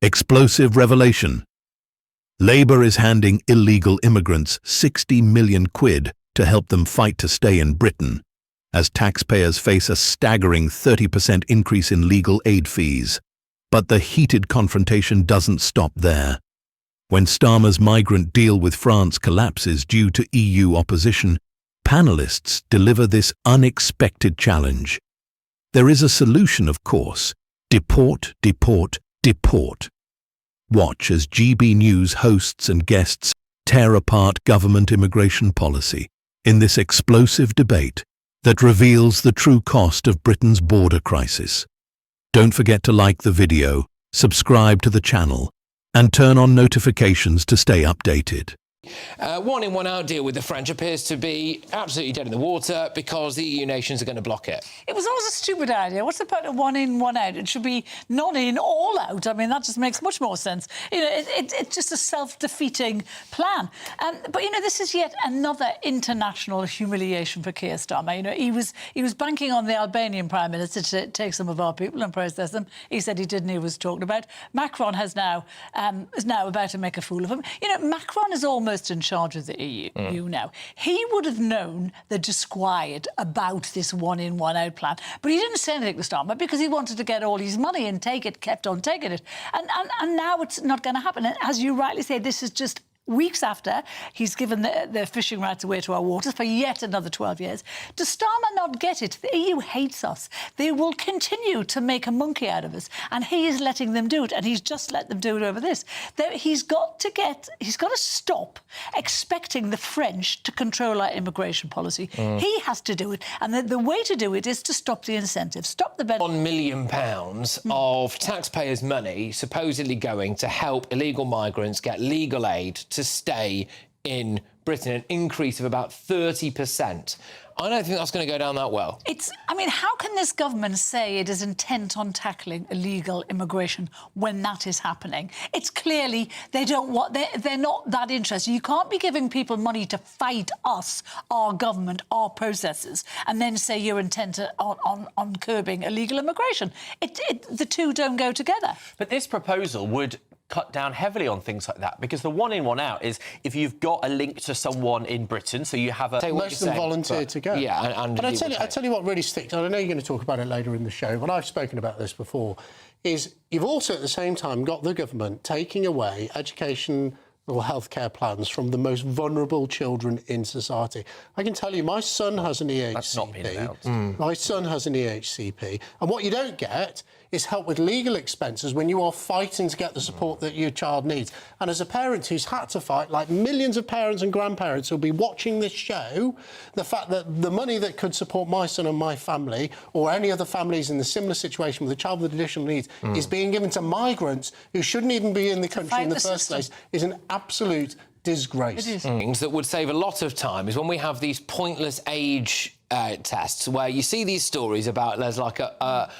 Explosive revelation. Labour is handing illegal immigrants 60 million quid to help them fight to stay in Britain, as taxpayers face a staggering 30% increase in legal aid fees. But the heated confrontation doesn't stop there. When Starmer's migrant deal with France collapses due to EU opposition, panellists deliver this unexpected challenge. There is a solution, of course: deport, deport, deport. Watch as GBNews hosts and guests tear apart government immigration policy in this explosive debate that reveals the true cost of Britain's border crisis. Don't forget to like the video, subscribe to the channel, and turn on notifications to stay updated. One in, one out deal with the French appears to be absolutely dead in the water because the EU nations are going to block it. It was always a stupid idea. What's the point of one in, one out? It should be none in, all out. I mean, that just makes much more sense. You know, it's just a self-defeating plan. But, you know, this is yet another international humiliation for Keir Starmer. You know, he was banking on the Albanian Prime Minister to take some of our people and process them. He said he didn't. He was talked about. Macron is now about to make a fool of him. You know, Macron is almost in charge of the EU now. He would have known the disquiet about this one in, one out plan, but he didn't say anything to Starmer because he wanted to get all his money and take it, kept on taking it. And now it's not going to happen. And as you rightly say, this is just weeks after he's given the fishing rights away to our waters for yet another 12 years. Does Starmer not get it? The EU hates us. They will continue to make a monkey out of us, and he is letting them do it, and he's just let them do it over this. He's got to stop expecting the French to control our immigration policy. He has to do it, and the way to do it is to stop the incentives, stop the benefits. £1 million of taxpayers' money supposedly going to help illegal migrants get legal aid to stay in Britain, an increase of about 30%. I don't think that's going to go down that well. I mean, how can this government say it is intent on tackling illegal immigration when that is happening? It's clearly they're not that interested. You can't be giving people money to fight us, our government, our processes, and then say you're intent on curbing illegal immigration. The two don't go together. But this proposal would cut down heavily on things like that, because the one in, one out is if you've got a link to someone in Britain, so you have a... Most of them volunteer to go. Yeah, and I tell you what really sticks, and I know you're going to talk about it later in the show, but I've spoken about this before, is you've also at the same time got the government taking away education or healthcare plans from the most vulnerable children in society. I can tell you, my son has an EHCP. That's not been announced. My son has an EHCP, and what you don't get is help with legal expenses when you are fighting to get the support that your child needs. And as a parent who's had to fight, like millions of parents and grandparents who'll be watching this show, the fact that the money that could support my son and my family, or any other families in the similar situation with a child with additional needs, is being given to migrants who shouldn't even be in the country in the first place, is an absolute disgrace. It is. Things that would save a lot of time is when we have these pointless age tests where you see these stories about there's like a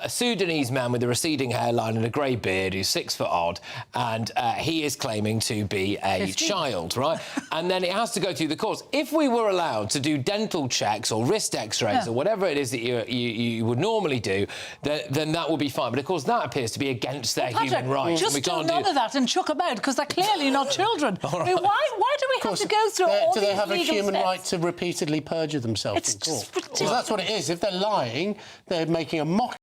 Sudanese man with a receding hairline and a grey beard who's 6 foot odd, and he is claiming to be a 50. child, right? And then it has to go through the courts. If we were allowed to do dental checks or wrist x-rays or whatever it is that you would normally do, then that would be fine. But of course that appears to be against their human rights. Just and we do can't none of that and chuck them out, because they're clearly not children. I mean, why do we have to go through all do these they have a legal human steps? right to repeatedly perjure themselves in court? It's just ridiculous. Because that's what it is. If they're lying, they're making a mock